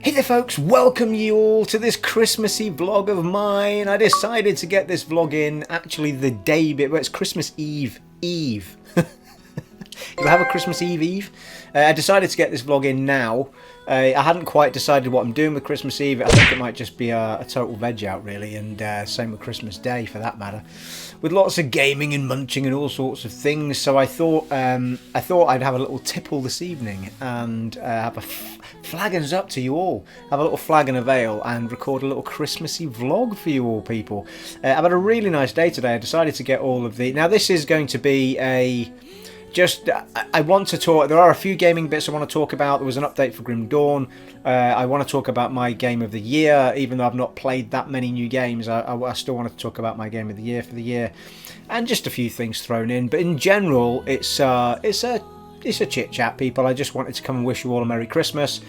Hey there folks, welcome you all to this Christmassy vlog of mine. I decided to get this vlog in actually the day bit, well, it's Christmas Eve. You have a Christmas Eve? I decided to get this vlog in now. I hadn't quite decided what I'm doing with Christmas Eve. I think it might just be a total veg out really, and same with Christmas Day for that matter. With lots of gaming and munching and all sorts of things, so I thought I'd have a little tipple this evening and have a flaggins up to you all. Have a little flagon of ale and record a little Christmassy vlog for you all people. I've had a really nice day today. I decided to get all of the... Now this is going to be a... I want to talk. There are a few gaming bits I want to talk about. There was an update for Grim Dawn. I want to talk about my game of the year, even though I've not played that many new games. I still want to talk about my game of the year for the year, and just a few things thrown in. But in general, it's a chit chat, people. I just wanted to come and wish you all a Merry Christmas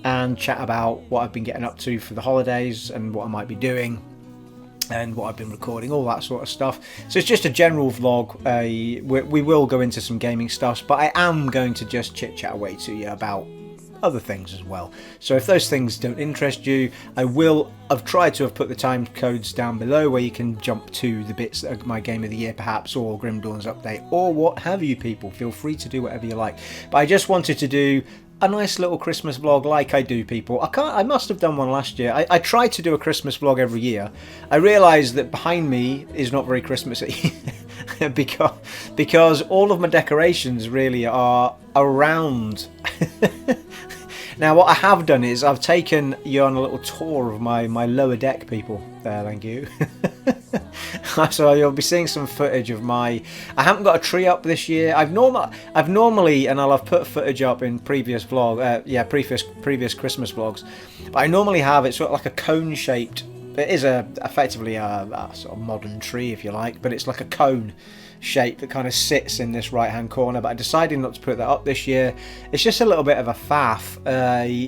and chat about what I've been getting up to for the holidays and what I might be doing. And what I've been recording, all that sort of stuff. So it's just a general vlog. We will go into some gaming stuff, but I am going to just chit chat away to you about other things as well. So if those things don't interest you, I've tried to have put the time codes down below where you can jump to the bits that are my game of the year perhaps, or Grim Dawn's update, or what have you people. Feel free to do whatever you like. But I just wanted to do a nice little Christmas vlog like I do, people. I must have done one last year. I try to do a Christmas vlog every year. I realise that behind me is not very Christmassy because all of my decorations really are around. Now what I have done is I've taken you on a little tour of my lower deck, people. There, thank you. So you'll be seeing some footage of I haven't got a tree up this year. I've normally, and I'll have put footage up in previous previous Christmas vlogs, but I normally have it sort of like a cone shaped. It is effectively a sort of modern tree if you like, but it's like a cone shape that kind of sits in this right hand corner. But I decided not to put that up this year. It's just a little bit of a faff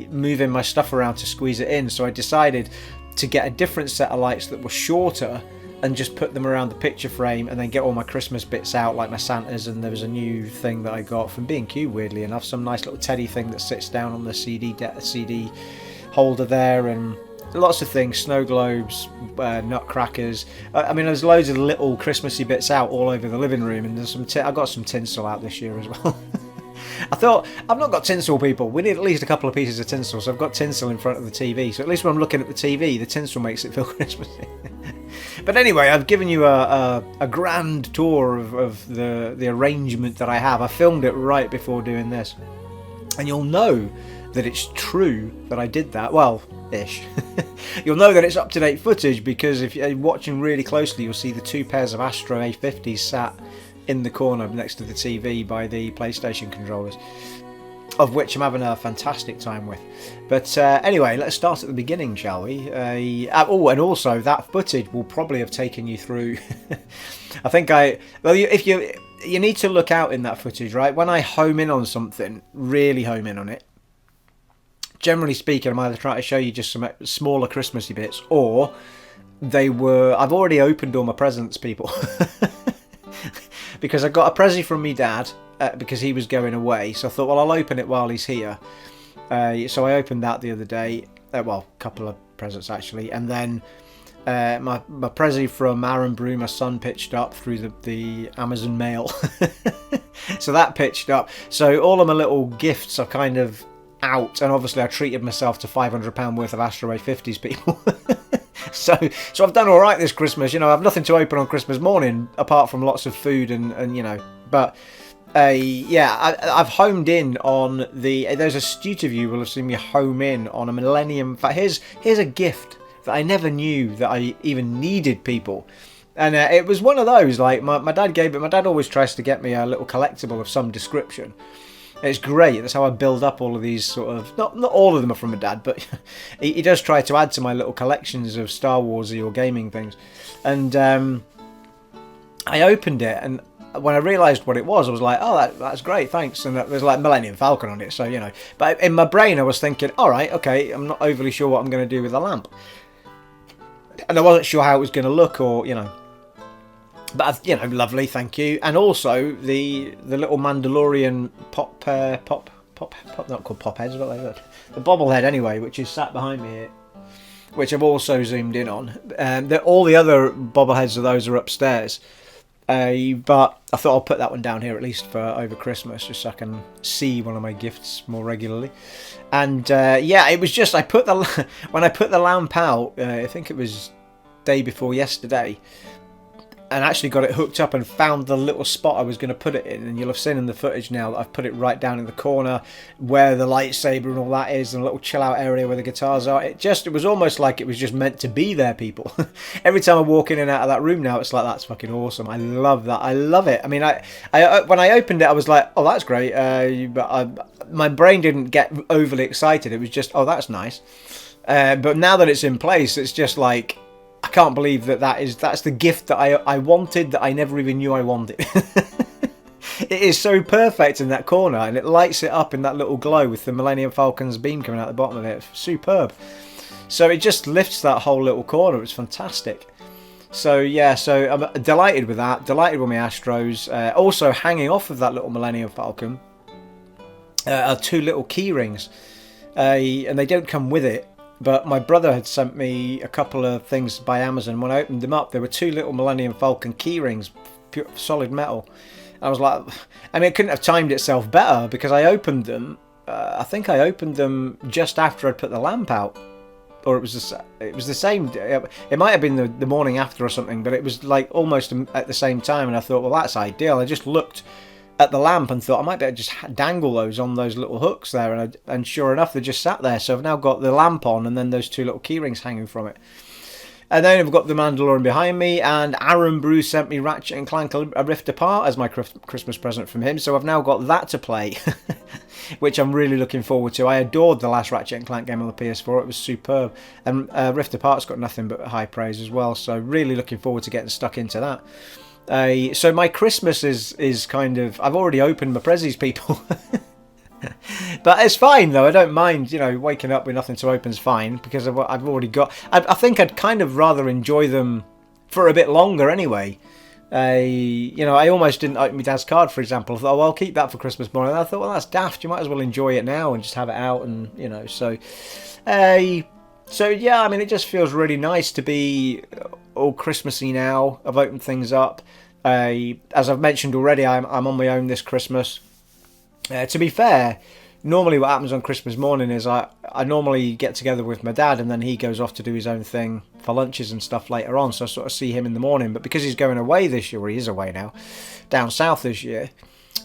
moving my stuff around to squeeze it in, so I decided to get a different set of lights that were shorter and just put them around the picture frame, and then get all my Christmas bits out like my Santas. And there was a new thing that I got from B&Q, weirdly enough, some nice little teddy thing that sits down on the CD holder there, and lots of things, snow globes, nutcrackers. I mean, there's loads of little Christmassy bits out all over the living room, and there's I got some tinsel out this year as well. I thought, I've not got tinsel, people. We need at least a couple of pieces of tinsel, so I've got tinsel in front of the TV. So at least when I'm looking at the TV, the tinsel makes it feel Christmassy. But anyway, I've given you a grand tour of the arrangement that I have. I filmed it right before doing this, and you'll know that it's true that I did that. Well, ish. You'll know that it's up-to-date footage, because if you're watching really closely, you'll see the two pairs of Astro A50s sat in the corner next to the TV by the PlayStation controllers, of which I'm having a fantastic time with. But anyway, let's start at the beginning, shall we? Oh, and also that footage will probably have taken you through. I think if you need to look out in that footage, right? When I home in on something, really home in on it, generally speaking, I'm either trying to show you just some smaller Christmassy bits, or I've already opened all my presents, people. Because I got a present from me dad, because he was going away, so I thought, well, I'll open it while he's here. So I opened that the other day, well, a couple of presents actually, and then my present from Aaron Brew, my son, pitched up through the Amazon mail. So that pitched up, so all of my little gifts are kind of out, and obviously I treated myself to £500 worth of Astro A50s, people. So I've done all right this Christmas. You know, I've nothing to open on Christmas morning apart from lots of food and you know. But yeah, I've homed in on there's astute of you will have seen me home in on a Millennium. In fact, here's a gift that I never knew that I even needed, people. And it was one of those, like my dad gave it. My dad always tries to get me a little collectible of some description. It's great. That's how I build up all of these sort of... Not all of them are from my dad, but he does try to add to my little collections of Star Warsy or gaming things. And I opened it, and when I realised what it was, I was like, oh, that's great, thanks. And there's like Millennium Falcon on it, so, you know. But in my brain, I was thinking, all right, okay, I'm not overly sure what I'm going to do with the lamp. And I wasn't sure how it was going to look, or, you know. But, you know, lovely, thank you. And also the little Mandalorian pop not called pop heads, but like the bobblehead anyway, which is sat behind me here, which I've also zoomed in on. All the other bobbleheads of those are upstairs. But I thought I'll put that one down here at least for over Christmas, just so I can see one of my gifts more regularly. And yeah, it was just when I put the lamp out, I think it was day before yesterday, and actually got it hooked up and found the little spot I was going to put it in. And you'll have seen in the footage now that I've put it right down in the corner where the lightsaber and all that is, and a little chill out area where the guitars are. It was almost like it was just meant to be there, people. Every time I walk in and out of that room now, it's like, that's fucking awesome. I love that. I love it. I mean, I when I opened it, I was like, oh, that's great. But my brain didn't get overly excited. It was just, oh, that's nice. But now that it's in place, it's just like, I can't believe that's the gift that I wanted, that I never even knew I wanted. It is so perfect in that corner, and it lights it up in that little glow with the Millennium Falcon's beam coming out the bottom of it. It's superb. So it just lifts that whole little corner. It's fantastic. So yeah, so I'm delighted with that. Delighted with my Astros. Also hanging off of that little Millennium Falcon are two little key rings, and they don't come with it. But my brother had sent me a couple of things by Amazon. When I opened them up, there were two little Millennium Falcon key rings, pure solid metal. I was like, I mean, it couldn't have timed itself better, because I opened them. I think I opened them just after I'd put the lamp out, or it was the same. It might have been the morning after or something, but it was like almost at the same time. And I thought, well, that's ideal. I just looked at the lamp and thought I might be able to just dangle those on those little hooks there, and sure enough, they just sat there. So I've now got the lamp on, and then those two little key rings hanging from it. And then I've got the Mandalorian behind me, and Aaron Brew sent me Ratchet and Clank: A Rift Apart as my Christmas present from him. So I've now got that to play, which I'm really looking forward to. I adored the last Ratchet and Clank game on the PS4. It was superb, and Rift Apart's got nothing but high praise as well. So really looking forward to getting stuck into that. So my Christmas is kind of, I've already opened my prezzies, people. But it's fine though. I don't mind, waking up with nothing to open is fine, because I've already got. I think I'd kind of rather enjoy them for a bit longer anyway. I almost didn't open my dad's card, for example. I thought, oh, I'll keep that for Christmas morning. And I thought, well, that's daft. You might as well enjoy it now and just have it out, and so. So yeah, I mean, it just feels really nice to be all Christmassy now. I've opened things up. As I've mentioned already, I'm on my own this Christmas. To be fair, normally what happens on Christmas morning is I normally get together with my dad, and then he goes off to do his own thing for lunches and stuff later on. So I sort of see him in the morning. But because he's going away this year, or he is away now, down south this year,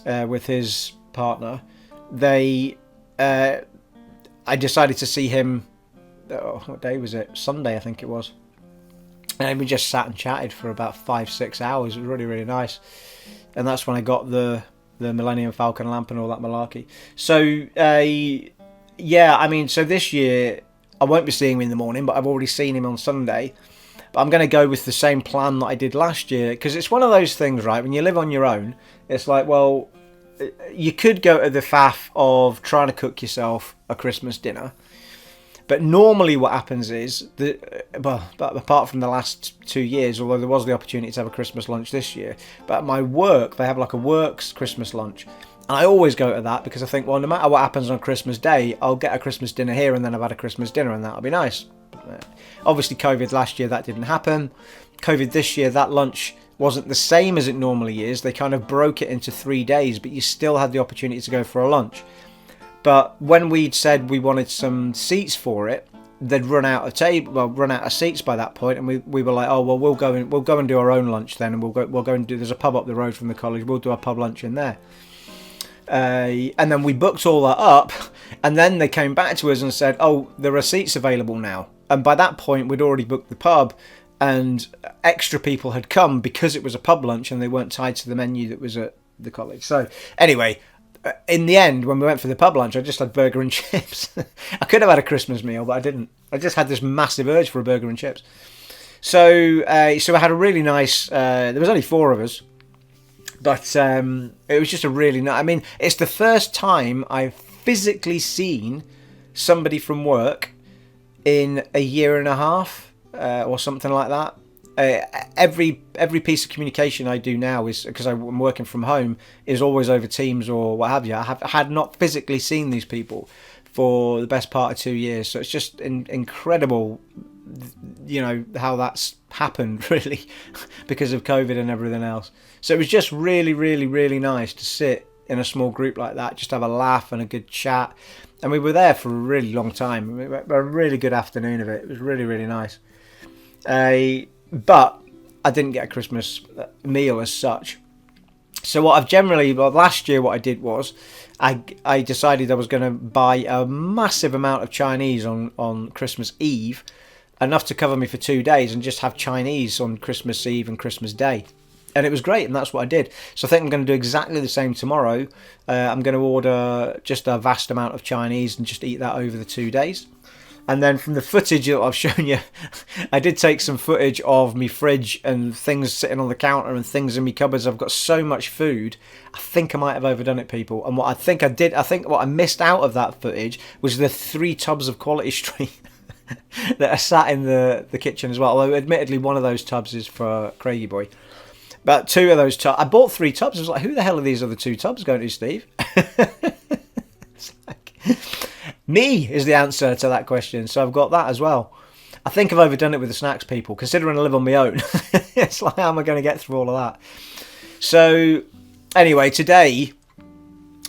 with his partner, I decided to see him. Oh, what day was it? Sunday, I think it was. And we just sat and chatted for about 5-6 hours. It was really, really nice. And that's when I got the Millennium Falcon lamp and all that malarkey. So, yeah, I mean, so this year, I won't be seeing him in the morning, but I've already seen him on Sunday. But I'm going to go with the same plan that I did last year, because it's one of those things, right? When you live on your own, it's like, well, you could go to the faff of trying to cook yourself a Christmas dinner. But normally what happens is, but apart from the last 2 years, although there was the opportunity to have a Christmas lunch this year, but at my work, they have like a works Christmas lunch. And I always go to that because I think, well, no matter what happens on Christmas Day, I'll get a Christmas dinner here, and then I've had a Christmas dinner, and that'll be nice. Obviously, COVID last year, that didn't happen. COVID this year, that lunch wasn't the same as it normally is. They kind of broke it into 3 days, but you still had the opportunity to go for a lunch. But when we'd said we wanted some seats for it, they'd run out of seats by that point, and we were like, oh well, we'll go and do our own lunch then, and we'll go and do. There's a pub up the road from the college. We'll do our pub lunch in there. And then we booked all that up, and then they came back to us and said, oh, there are seats available now. And by that point, we'd already booked the pub, and extra people had come because it was a pub lunch, and they weren't tied to the menu that was at the college. So anyway. In the end, when we went for the pub lunch, I just had burger and chips. I could have had a Christmas meal, but I didn't. I just had this massive urge for a burger and chips. So I had a really nice. There was only 4 of us, but it was just a really nice. I mean, it's the first time I've physically seen somebody from work in a year and a half or something like that. every piece of communication I do now is, because I'm working from home, is always over Teams or what have you. I had not physically seen these people for the best part of 2 years, so it's just incredible, you know, how that's happened really because of COVID and everything else. So it was just really, really, really nice to sit in a small group like that, just have a laugh and a good chat. And we were there for a really long time. We had a really good afternoon of it. It was really, really nice. But I didn't get a Christmas meal as such. So last year what I did was I decided I was going to buy a massive amount of Chinese on Christmas Eve, enough to cover me for 2 days, and just have Chinese on Christmas Eve and Christmas Day. And it was great, and that's what I did. So I think I'm going to do exactly the same tomorrow. I'm going to order just a vast amount of Chinese and just eat that over the 2 days. And then from the footage that I've shown you, I did take some footage of me fridge and things sitting on the counter and things in me cupboards. I've got so much food. I think I might have overdone it, people. And what I think what I missed out of that footage was the 3 tubs of Quality Street that are sat in the kitchen as well. Although admittedly one of those tubs is for Craigie Boy. But 2 of those tubs, I bought 3 tubs. I was like, who the hell are these other 2 tubs going to, Steve? It's like, me is the answer to that question. So I've got that as well. I think I've overdone it with the snacks, people. Considering I live on my own, it's like, how am I going to get through all of that? So anyway, today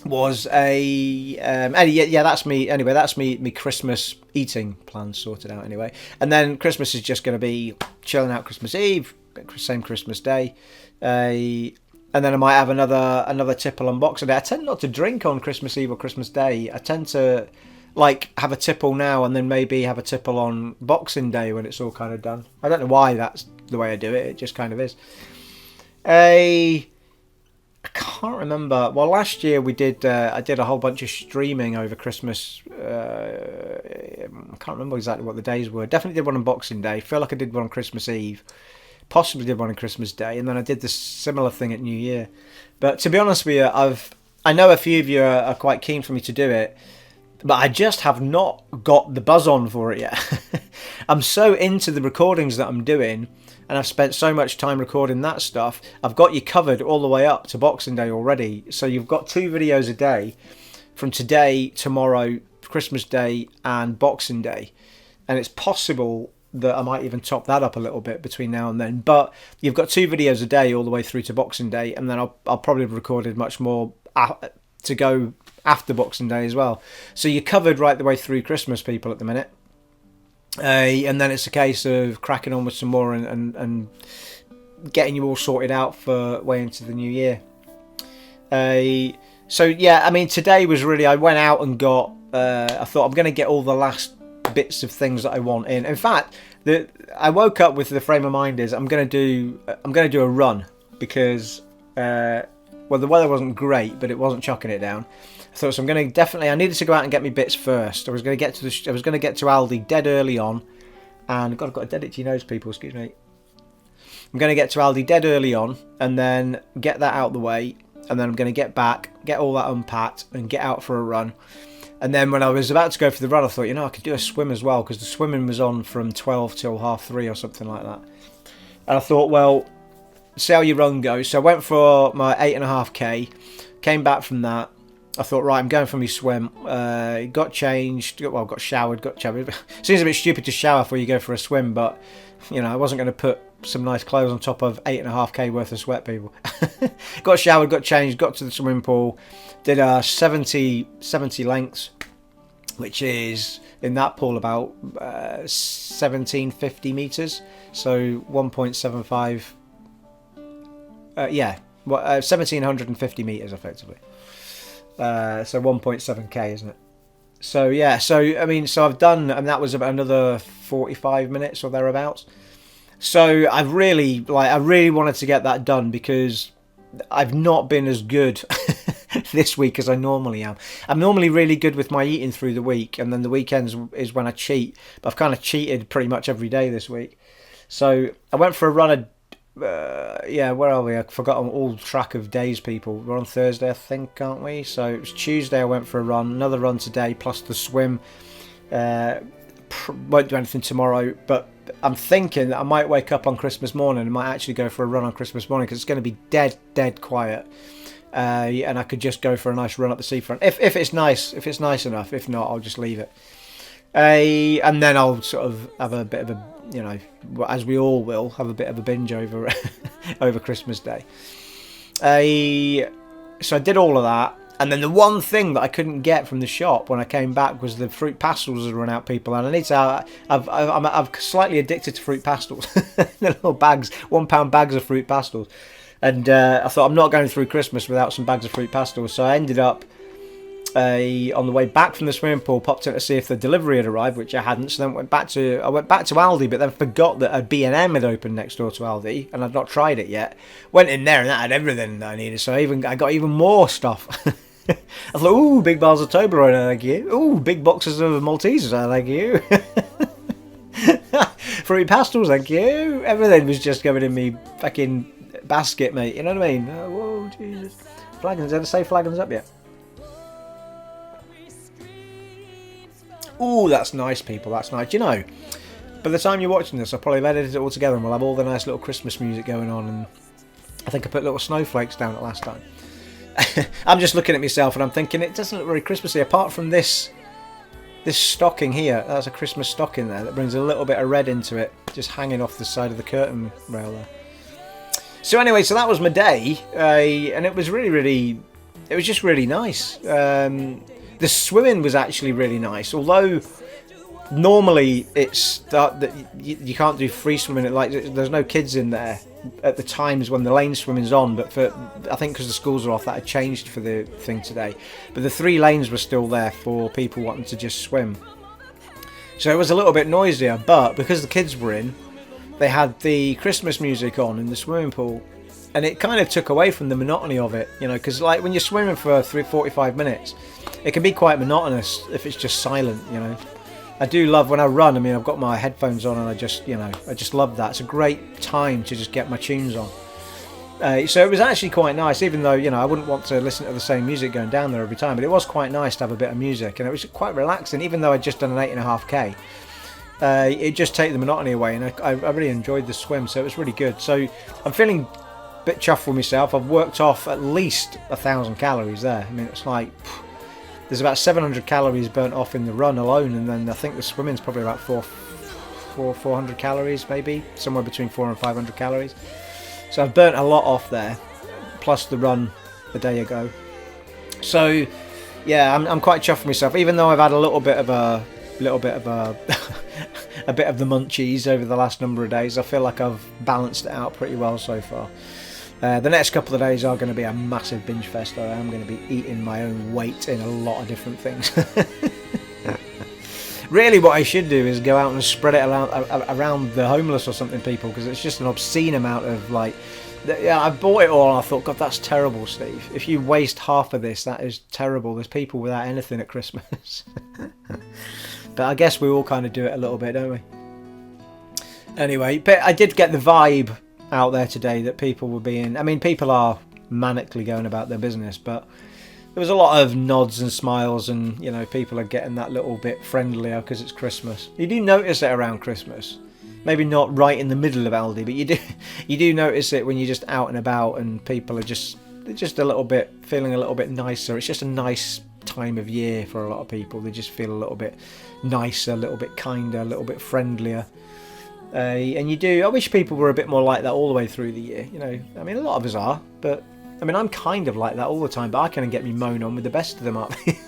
was that's me. Anyway, that's me Christmas eating plans sorted out anyway. And then Christmas is just going to be chilling out Christmas Eve, same Christmas Day. And then I might have another tipple on Boxing Day. I tend not to drink on Christmas Eve or Christmas Day. I tend to have a tipple now and then maybe have a tipple on Boxing Day when it's all kind of done. I don't know why that's the way I do it. It just kind of is. I can't remember. Well, last year I did a whole bunch of streaming over Christmas. I can't remember exactly what the days were. Definitely did one on Boxing Day. Feel like I did one on Christmas Eve. Possibly did one on Christmas Day, and then I did this similar thing at New Year. But to be honest with you, I know a few of you are quite keen for me to do it, but I just have not got the buzz on for it yet. I'm so into the recordings that I'm doing, and I've spent so much time recording that stuff. I've got you covered all the way up to Boxing Day already. So you've got 2 videos a day from today, tomorrow, Christmas Day, and Boxing Day. And it's possible that I might even top that up a little bit between now and then. But you've got 2 videos a day all the way through to Boxing Day, and then I'll probably have recorded much more to go after Boxing Day as well. So you're covered right the way through Christmas, people, at the minute. And then it's a case of cracking on with some more and getting you all sorted out for way into the new year. So yeah, I mean, today was really, I went out and got, I thought I'm going to get all the last bits of things that I want in. In fact, I woke up with the frame of mind is I'm going to do a run because the weather wasn't great, but it wasn't chucking it down. So I'm going to I needed to go out and get me bits first. I was going to get to Aldi dead early on, and God, I've got a dead itchy nose, people. Excuse me. I'm going to get to Aldi dead early on, and then get that out the way, and then I'm going to get back, get all that unpacked, and get out for a run. And then when I was about to go for the run, I thought, I could do a swim as well, because the swimming was on from 12 till 3:30 or something like that. And I thought, well, see how your run goes. So I went for my 8.5k, came back from that. I thought, right, I'm going for my swim. Got changed, got showered, Seems a bit stupid to shower before you go for a swim, but, I wasn't going to put some nice clothes on top of 8.5k worth of sweat, people. Got showered, got changed, got to the swimming pool, did 70 lengths, which is, in that pool, about 1750 metres, so 1.75, 1750 metres, effectively. So 1.7k, isn't it? So yeah, so I've done, and that was about another 45 minutes or thereabouts. So I really wanted to get that done because I've not been as good this week as I normally am. I'm normally really good with my eating through the week, and then the weekends is when I cheat. But I've kind of cheated pretty much every day this week. So I went for a run. Where are we? I've forgotten all track of days, people. We're on Thursday, I think, aren't we? So it was Tuesday I went for a run, another run today, plus the swim. Won't do anything tomorrow, but I'm thinking that I might wake up on Christmas morning and might actually go for a run on Christmas morning, because it's going to be dead quiet. And I could just go for a nice run up the seafront if it's nice enough. If not, I'll just leave it. And then I'll sort of have a bit of a, you know, as we all will, have a bit of a binge over over Christmas Day. So I did all of that, and then the one thing that I couldn't get from the shop when I came back was the fruit pastels had run out, people. And I need to. I'm slightly addicted to fruit pastels. The little bags, £1 bags of fruit pastels. And I thought, I'm not going through Christmas without some bags of fruit pastels. So I ended up on the way back from the swimming pool, popped in to see if the delivery had arrived, which I hadn't. So then I went back to Aldi, but then forgot that a B&M had opened next door to Aldi, and I'd not tried it yet. Went in there and that had everything that I needed. So I got even more stuff. I thought, ooh, big bars of Toblerone, thank you. Ooh, big boxes of Maltesers, thank you. Fruit pastels, thank you. Everything was just going in me fucking basket, mate. You know what I mean? Oh, whoa, Jesus. Flagons, did I say flagons up yet? Ooh, that's nice, people. That's nice. You know, by the time you're watching this, I'll probably have edited it all together, and we'll have all the nice little Christmas music going on. And I think I put little snowflakes down it last time. I'm just looking at myself and I'm thinking it doesn't look very Christmassy, apart from this stocking here. That's a Christmas stocking there that brings a little bit of red into it, just hanging off the side of the curtain rail there. So anyway, so that was my day, and it was really, it was just really nice. The swimming was actually really nice, although normally it's that you can't do free swimming. Like, there's no kids in there at the times when the lane swimming's on, but I think because the schools are off, that had changed for the thing today. But the 3 lanes were still there for people wanting to just swim. So it was a little bit noisier, but because the kids were in, they had the Christmas music on in the swimming pool, and it kind of took away from the monotony of it, you know, because like when you're swimming for 45 minutes, it can be quite monotonous if it's just silent, you know. I do love when I run. I mean, I've got my headphones on, and I just love that. It's a great time to just get my tunes on. So it was actually quite nice, even though, you know, I wouldn't want to listen to the same music going down there every time, but it was quite nice to have a bit of music, and it was quite relaxing, even though I'd just done an 8.5k. It just take the monotony away, and I really enjoyed the swim, so it was really good. So I'm feeling a bit chuffed with myself. I've worked off at least 1,000 calories there. I mean, it's like there's about 700 calories burnt off in the run alone, and then I think the swimming's probably about 400 calories, maybe somewhere between 400 and 500 calories. So I've burnt a lot off there, plus the run a day ago. So yeah, I'm quite chuffed with myself, even though I've had a little bit of a a bit of the munchies over the last number of days. I feel like I've balanced it out pretty well so far. The next couple of days are going to be a massive binge fest, though. I'm going to be eating my own weight in a lot of different things. Really, what I should do is go out and spread it around the homeless or something, people, because it's just an obscene amount of, like... Yeah, I bought it all and I thought, God, that's terrible, Steve. If you waste half of this, that is terrible. There's people without anything at Christmas. But I guess we all kind of do it a little bit, don't we? Anyway, but I did get the vibe out there today that people were being... I mean, people are manically going about their business, but there was a lot of nods and smiles, and, you know, people are getting that little bit friendlier because it's Christmas. You do notice it around Christmas. Maybe not right in the middle of Aldi, but you do notice it when you're just out and about, and people are just a little bit feeling a little bit nicer. It's just a nice time of year for a lot of people. They just feel a little bit nicer, a little bit kinder, a little bit friendlier. And you do. I wish people were a bit more like that all the way through the year. You know, I mean, a lot of us are, but I mean, I'm kind of like that all the time. But I can get me moan on with the best of them, aren't I?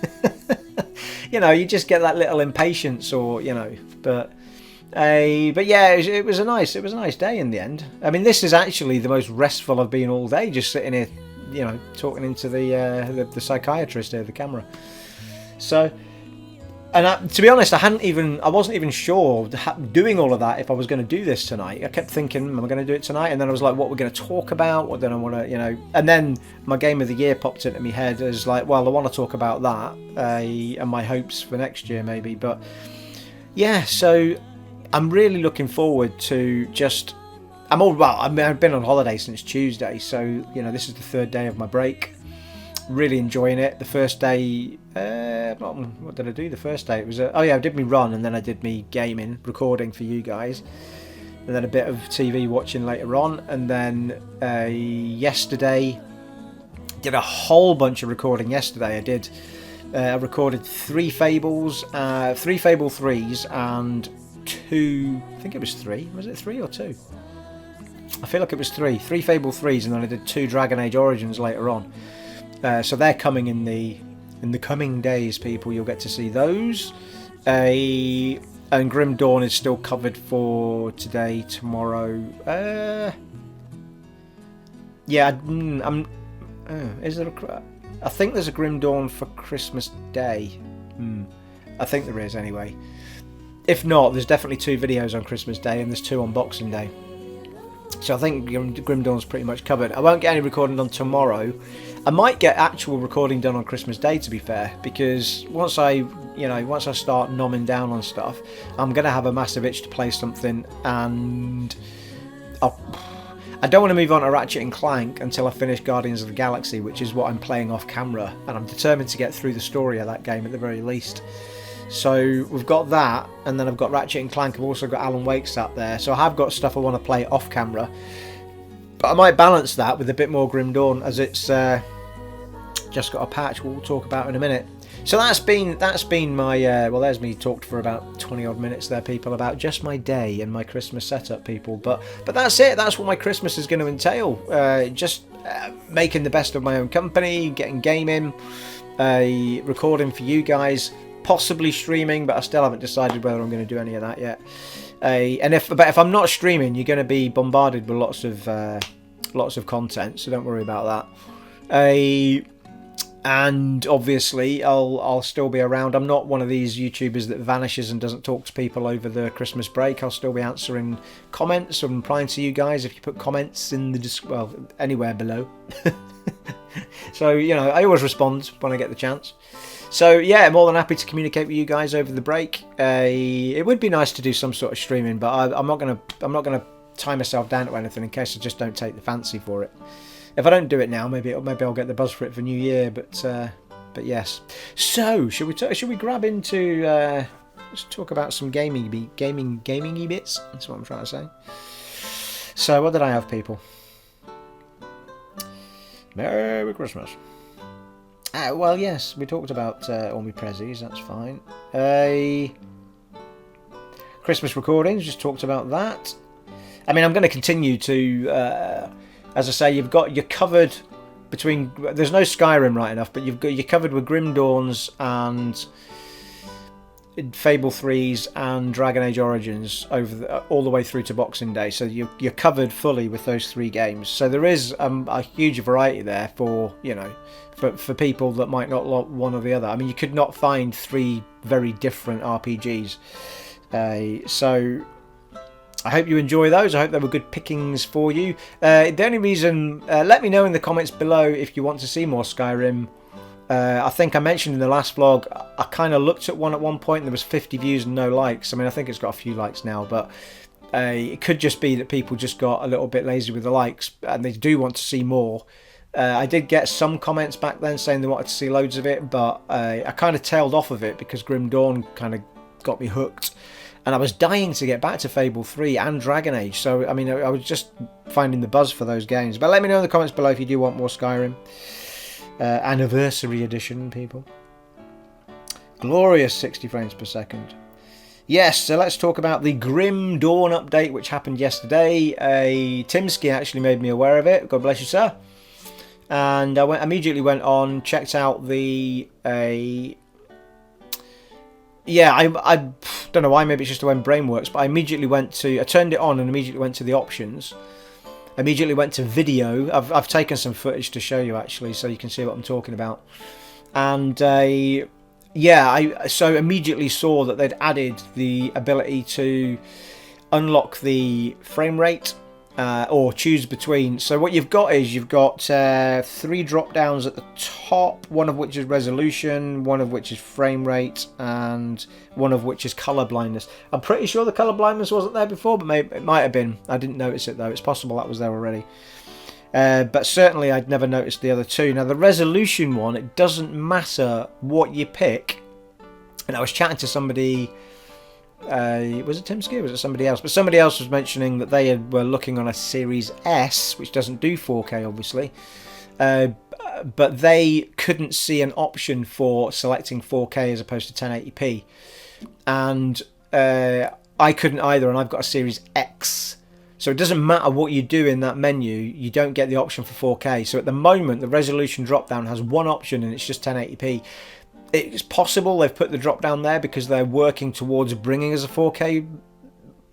You know, you just get that little impatience, or you know, but yeah, it was a nice day in the end. I mean, this is actually the most restful I've been all day, just sitting here, you know, talking into the psychiatrist here, the camera. So, and to be honest, I wasn't even sure doing all of that if I was going to do this tonight. I kept thinking, am I going to do it tonight? And then I was like, what we're going to talk about? What do I want to, you know? And then my game of the year popped into my head as like, well, I want to talk about that and my hopes for next year maybe. But yeah, so I'm really looking forward to just... I've been on holiday since Tuesday, so, you know, this is the 3rd day of my break. Really enjoying it. The first day... what did I do the first day? It was I did me run, and then I did me gaming, recording for you guys. and then a bit of TV watching later on, and then yesterday did a whole bunch of recording yesterday. I recorded 3 Fables, 3 Fable 3s, and 2, I think it was 3, was it 3 or 2? I feel like it was 3 Fable 3s, and then I did 2 Dragon Age Origins later on. So they're coming in the coming days, people. You'll get to see those. And Grim Dawn is still covered for today, tomorrow. Is there I think there's a Grim Dawn for Christmas Day. I think there is anyway. If not, there's definitely 2 videos on Christmas Day, and there's 2 on Boxing Day. So I think Grim Dawn's pretty much covered. I won't get any recording done tomorrow. I might get actual recording done on Christmas Day, to be fair, because once I start nomming down on stuff, I'm gonna have a massive itch to play something, and I don't want to move on to Ratchet and Clank until I finish Guardians of the Galaxy, which is what I'm playing off camera, and I'm determined to get through the story of that game at the very least. So we've got that, and then I've got Ratchet and Clank. I've also got Alan Wake sat there, so I have got stuff I want to play off camera, but I might balance that with a bit more Grim Dawn, as it's just got a patch we'll talk about in a minute. So that's been my well, there's me talked for about 20 odd minutes there, people, about just my day and my Christmas setup, people. But that's it. That's what my Christmas is going to entail. Just making the best of my own company, getting gaming, recording for you guys, possibly streaming, but I still haven't decided whether I'm going to do any of that yet. And if I'm not streaming, you're going to be bombarded with lots of content, so don't worry about that. And obviously I'll still be around. I'm not one of these YouTubers that vanishes and doesn't talk to people over the Christmas break. I'll still be answering comments and replying to you guys if you put comments in the anywhere below. So, you know, I always respond when I get the chance. So yeah, I'm more than happy to communicate with you guys over the break. It would be nice to do some sort of streaming, but I'm not gonna tie myself down to anything in case I just don't take the fancy for it. If I don't do it now, maybe I'll get the buzz for it for New Year. But yes. So should we grab into let's talk about some gaming bits. That's what I'm trying to say. So what did I have, people? Merry Christmas. Well, yes, we talked about all my prezzies. That's fine. Christmas recordings. Just talked about that. I mean, I'm going to continue to. As I say, you're covered between. There's no Skyrim right enough, but you're covered with Grim Dawns and Fable 3s and Dragon Age Origins all the way through to Boxing Day. So you're covered fully with those 3 games. So there is a huge variety there for for people that might not like one or the other. I mean, you could not find 3 very different RPGs. So I hope you enjoy those. I hope they were good pickings for you. The only reason, let me know in the comments below if you want to see more Skyrim. I think I mentioned in the last vlog, I kind of looked at one at one point and there was 50 views and no likes. I mean, I think it's got a few likes now, but it could just be that people just got a little bit lazy with the likes and they do want to see more. I did get some comments back then saying they wanted to see loads of it, but I kind of tailed off of it because Grim Dawn kind of got me hooked. And I was dying to get back to Fable 3 and Dragon Age. So, I mean, I was just finding the buzz for those games. But let me know in the comments below if you do want more Skyrim. Anniversary edition, people. Glorious 60 frames per second. Yes, so let's talk about the Grim Dawn update, which happened yesterday. Timsky actually made me aware of it. God bless you, sir. And I immediately went on, checked out the... Yeah, I don't know why, maybe it's just the way my brain works, but I turned it on and immediately went to the options. Immediately went to video. I've taken some footage to show you, actually, so you can see what I'm talking about. And yeah, I immediately saw that they'd added the ability to unlock the frame rate or choose between. So what you've got is 3 drop downs at the top, one of which is resolution, one of which is frame rate, and one of which is color blindness. I'm pretty sure the color blindness wasn't there before, but maybe it might have been. I didn't notice it though. It's possible that was there already. But certainly I'd never noticed the other 2. Now the resolution one, it doesn't matter what you pick. And I was chatting to somebody Was it Tim Ski or was it somebody else? But somebody else was mentioning that they were looking on a Series S, which doesn't do 4K, obviously. But they couldn't see an option for selecting 4K as opposed to 1080p. And I couldn't either, and I've got a Series X. So it doesn't matter what you do in that menu, you don't get the option for 4K. So at the moment, the resolution drop-down has one option, and it's just 1080p. It's possible they've put the drop-down there because they're working towards bringing us a 4K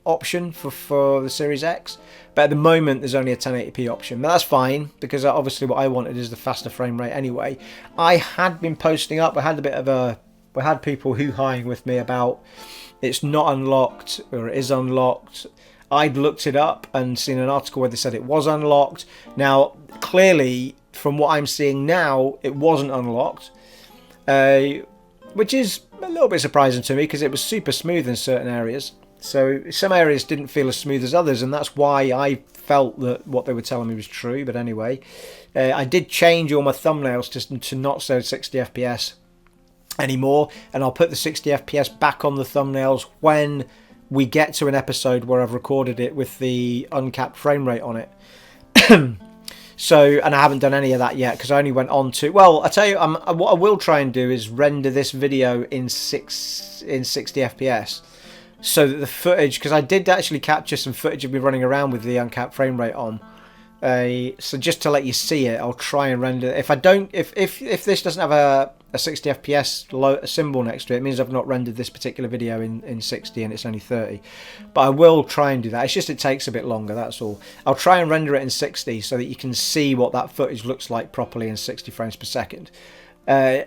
option for the Series X. But at the moment, there's only a 1080p option. But that's fine, because obviously what I wanted is the faster frame rate anyway. I had been posting up, I had people hoo-haing with me about it's not unlocked or it is unlocked. I'd looked it up and seen an article where they said it was unlocked. Now, clearly, from what I'm seeing now, it wasn't unlocked, which is a little bit surprising to me because it was super smooth in certain areas. So some areas didn't feel as smooth as others, and that's why I felt that what they were telling me was true. But anyway, I did change all my thumbnails to not show 60 FPS anymore, and I'll put the 60 FPS back on the thumbnails when we get to an episode where I've recorded it with the uncapped frame rate on it. So, and I haven't done any of that yet because I only went on to, well, I tell you, what I will try and do is render this video in 60 FPS so that the footage, because I did actually capture some footage of me running around with the uncapped frame rate on. So just to let you see it, I'll try and render. If this doesn't have a 60 FPS symbol next to it, it means I've not rendered this particular video in 60 and it's only 30. But I will try and do that. It's just it takes a bit longer, that's all. I'll try and render it in 60 so that you can see what that footage looks like properly in 60 frames per second. I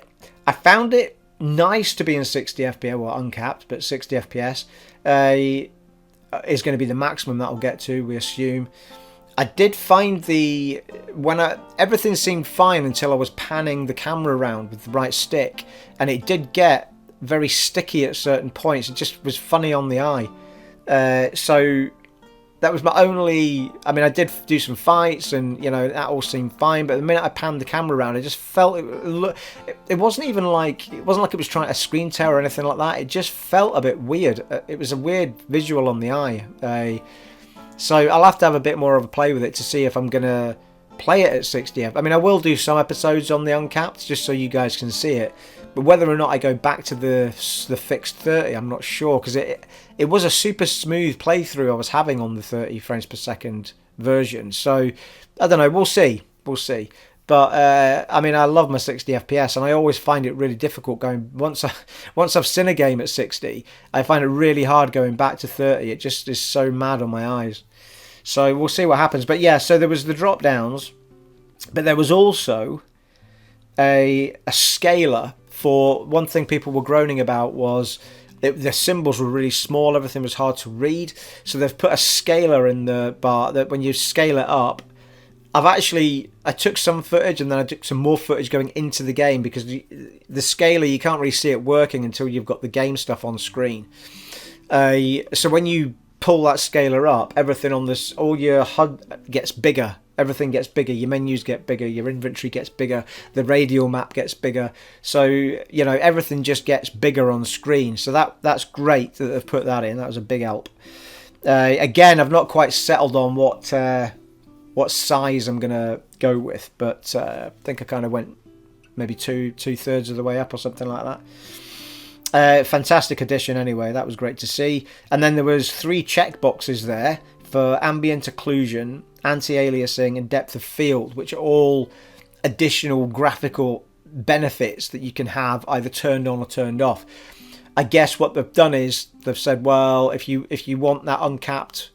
found it nice to be in 60 FPS, well, uncapped, but 60 FPS is going to be the maximum that I'll get to, we assume. I did find everything seemed fine until I was panning the camera around with the right stick, and it did get very sticky at certain points. It just was funny on the eye. So that was my only. I mean, I did do some fights, and that all seemed fine. But the minute I panned the camera around, I just felt it wasn't even like it was trying to screen tear or anything like that. It just felt a bit weird. It was a weird visual on the eye. So I'll have to have a bit more of a play with it to see if I'm going to play it at 60 FPS. I mean, I will do some episodes on the uncapped just so you guys can see it. But whether or not I go back to the fixed 30, I'm not sure. Because it was a super smooth playthrough I was having on the 30 frames per second version. So, I don't know. We'll see. We'll see. But, I mean, I love my 60 FPS, and I always find it really difficult going... Once I've seen a game at 60, I find it really hard going back to 30. It just is so mad on my eyes. So we'll see what happens. But yeah, so there was the drop downs, but there was also a scaler. For one thing people were groaning about was the symbols were really small, everything was hard to read. So they've put a scaler in the bar that when you scale it up, I took some footage and then I took some more footage going into the game because the scaler, you can't really see it working until you've got the game stuff on screen. So when you pull that scaler up, everything on this, all your HUD gets bigger. Everything gets bigger. Your menus get bigger. Your inventory gets bigger. The radial map gets bigger. So, everything just gets bigger on screen. So that's great that they've put that in. That was a big help. Again, I've not quite settled on what size I'm going to go with, but I think I kind of went maybe two-thirds of the way up or something like that. Fantastic addition anyway, that was great to see. And then there was 3 checkboxes there for ambient occlusion, anti-aliasing and depth of field, which are all additional graphical benefits that you can have either turned on or turned off. I guess what they've done is they've said, well, if you want that uncapped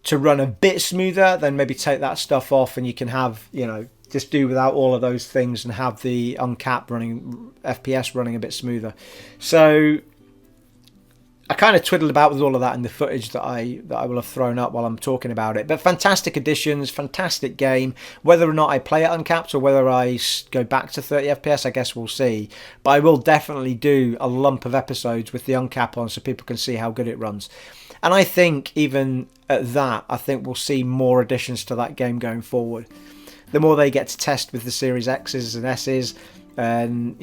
to run a bit smoother, then maybe take that stuff off and you can have, just do without all of those things and have the uncapped running, FPS running a bit smoother. So I kind of twiddled about with all of that in the footage that I will have thrown up while I'm talking about it. But fantastic additions, fantastic game. Whether or not I play it uncapped or whether I go back to 30 FPS, I guess we'll see. But I will definitely do a lump of episodes with the uncap on so people can see how good it runs. And I think even at that, I think we'll see more additions to that game going forward. The more they get to test with the Series X's and S's, and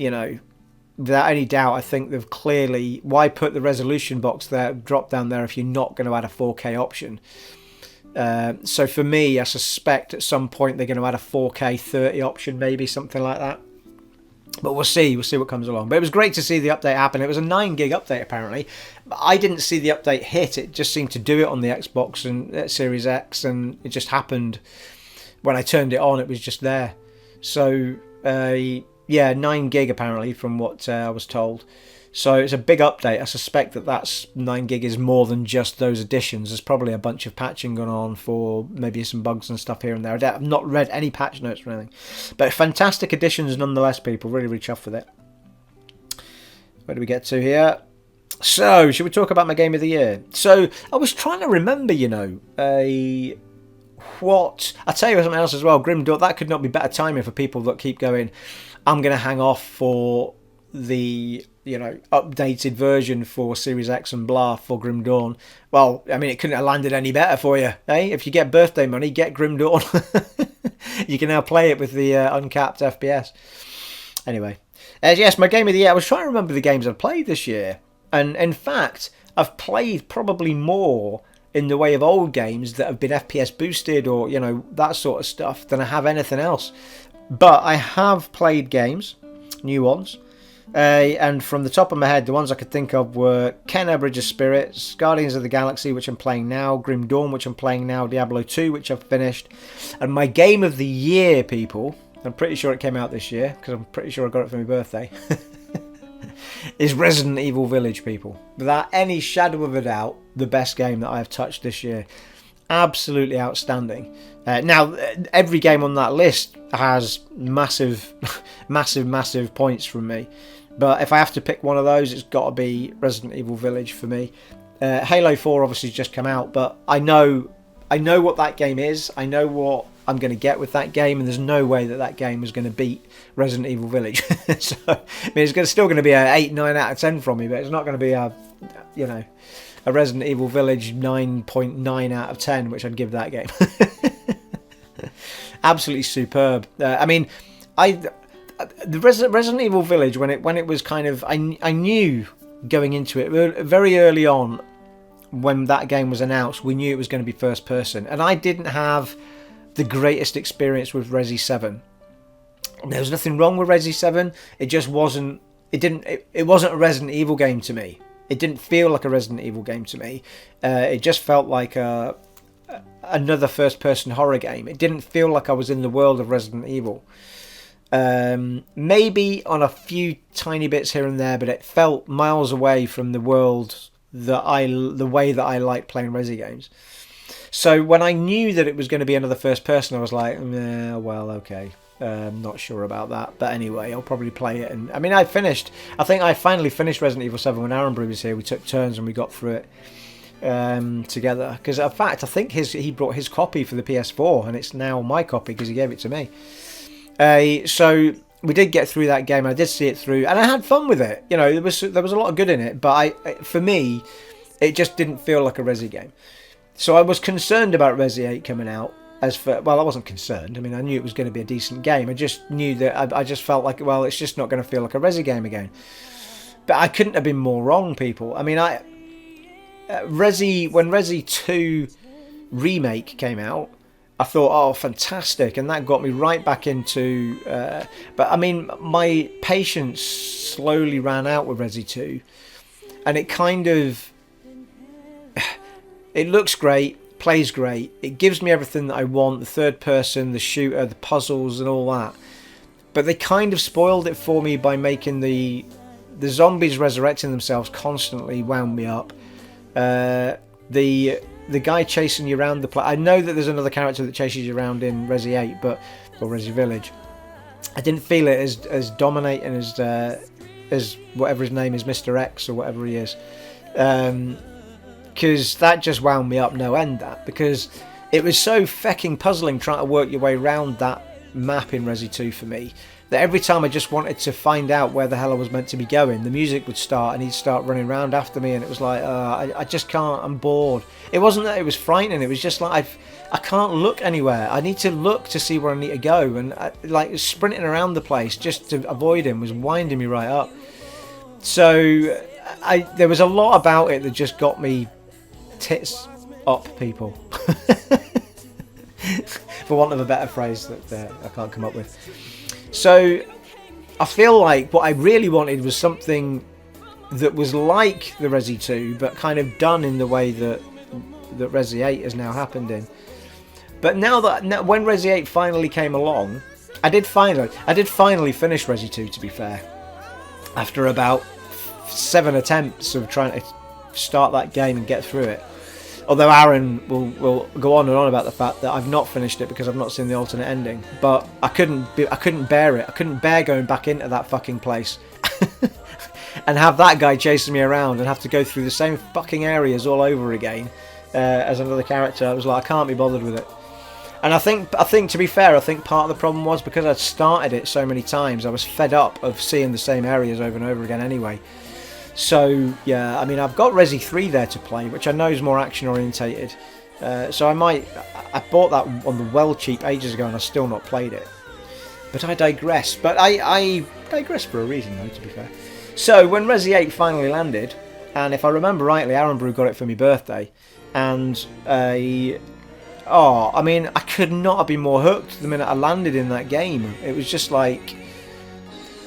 without any doubt, I think they've clearly... Why put the resolution box there, drop down there, if you're not going to add a 4K option? So for me, I suspect at some point they're going to add a 4K 30 option, maybe something like that. But we'll see what comes along. But it was great to see the update happen. It was a 9 gig update apparently. I didn't see the update hit. It just seemed to do it on the Xbox and Series X, and it just happened when I turned it on. It was just there. So yeah, 9 gig apparently from what I was told. So it's a big update. I suspect that's 9 gig is more than just those additions. There's probably a bunch of patching going on for maybe some bugs and stuff here and there. I've not read any patch notes or anything. But fantastic additions nonetheless, people. Really, really chuffed with it. Where do we get to here? So, should we talk about my game of the year? So, I was trying to remember, what... I'll tell you something else as well. Grim Dawn, that could not be better timing for people that keep going, I'm going to hang off for the... updated version for Series X and blah for Grim Dawn. Well, I mean, it couldn't have landed any better for you, eh? If you get birthday money, get Grim Dawn. You can now play it with the uncapped FPS. Anyway, yes, my game of the year. I was trying to remember the games I've played this year, and in fact, I've played probably more in the way of old games that have been FPS boosted or that sort of stuff than I have anything else. But I have played games, new ones. And from the top of my head, the ones I could think of were Kenna Bridge of Spirits, Guardians of the Galaxy, which I'm playing now, Grim Dawn, which I'm playing now, Diablo 2, which I've finished. And my game of the year, people, I'm pretty sure it came out this year, because I'm pretty sure I got it for my birthday, is Resident Evil Village, people. Without any shadow of a doubt, the best game that I have touched this year. Absolutely outstanding. Now, every game on that list has massive, massive points from me. But if I have to pick one of those, it's got to be Resident Evil Village for me. Halo 4 obviously has just come out, but I know what that game is. I know what I'm going to get with that game, and there's no way that game is going to beat Resident Evil Village. So, I mean, it's still going to be an 8, 9 out of 10 from me, but it's not going to be a Resident Evil Village 9.9 out of 10, which I'd give that game. Absolutely superb. I mean, the Resident Evil Village, when it was kind of, I knew going into it very early on when that game was announced, we knew it was going to be first person, and I didn't have the greatest experience with Resi 7. There was nothing wrong with Resi 7. It just wasn't. It wasn't a Resident Evil game to me. It didn't feel like a Resident Evil game to me. It just felt like another first-person horror game. It didn't feel like I was in the world of Resident Evil. Maybe on a few tiny bits here and there, but it felt miles away from the world the way that I like playing Resi games. So when I knew that it was going to be another first-person, I was like, well, okay. Not sure about that, but anyway, I'll probably play it. And I mean, I think I finally finished Resident Evil 7 when Aaron Brew was here. We took turns and we got through it together. Because in fact, I think he brought his copy for the PS4, and it's now my copy because he gave it to me. So we did get through that game. I did see it through, and I had fun with it. There was a lot of good in it, but for me, it just didn't feel like a Resi game. So I was concerned about Resi 8 coming out. I wasn't concerned. I mean, I knew it was going to be a decent game. I just knew that I just felt like, well, it's just not going to feel like a Resi game again. But I couldn't have been more wrong, people. I mean, when Resi 2 Remake came out, I thought, oh, fantastic, and that got me right back into... but, I mean, my patience slowly ran out with Resi 2, and it kind of... It looks great, plays great, it gives me everything that I want, the third person, the shooter, the puzzles and all that. But they kind of spoiled it for me by making the zombies resurrecting themselves constantly wound me up. The guy chasing you around the place. I know that there's another character that chases you around in Resi 8, or Resi Village. I didn't feel it as dominating as whatever his name is, Mr. X or whatever he is. Because that just wound me up no end, because it was so fecking puzzling trying to work your way around that map in Resi 2 for me, that every time I just wanted to find out where the hell I was meant to be going, the music would start and he'd start running around after me, and it was like, I just can't, I'm bored. It wasn't that it was frightening, it was just like, I can't look anywhere. I need to look to see where I need to go, and like sprinting around the place just to avoid him was winding me right up. So there was a lot about it that just got me tits up, people. For want of a better phrase that I can't come up with. So I feel like what I really wanted was something that was like the Resi 2, but kind of done in the way that Resi 8 has now happened in. But now when Resi 8 finally came along, I did finally finish Resi 2, to be fair, after about 7 attempts of trying to start that game and get through it. Although Aaron will go on and on about the fact that I've not finished it because I've not seen the alternate ending. But I couldn't bear it. I couldn't bear going back into that fucking place and have that guy chasing me around and have to go through the same fucking areas all over again as another character. I was like, I can't be bothered with it. And I think to be fair, I think part of the problem was because I'd started it so many times, I was fed up of seeing the same areas over and over again anyway. So yeah, I mean, I've got Resi 3 there to play, which I know is more action orientated. So I bought that on the well cheap ages ago and I've still not played it. But I digress. But I digress for a reason though, to be fair. So when Resi 8 finally landed, and if I remember rightly, Aaron Brew got it for my birthday, and I mean, I could not have been more hooked the minute I landed in that game. It was just like,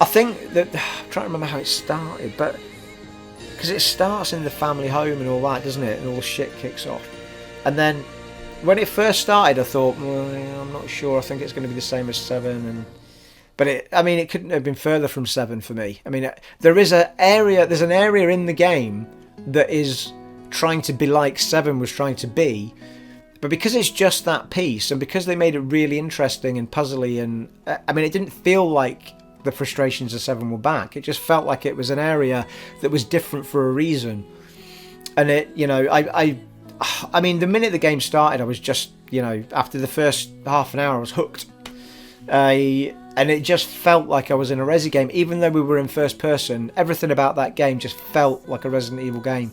I think that, I'm trying to remember how it started, but because it starts in the family home and all that, doesn't it? And all the shit kicks off. And then when it first started, I thought, well, I'm not sure. I think it's going to be the same as 7. But it couldn't have been further from 7 for me. I mean, there's an area in the game that is trying to be like 7 was trying to be. But because it's just that piece, and because they made it really interesting and puzzly, and I mean, it didn't feel like the frustrations of 7 were back. It just felt like it was an area that was different for a reason. And it, you know, I mean, the minute the game started, I was just, you know, after the first half an hour, I was hooked. And it just felt like I was in a Resi game, even though we were in first person. Everything about that game just felt like a Resident Evil game.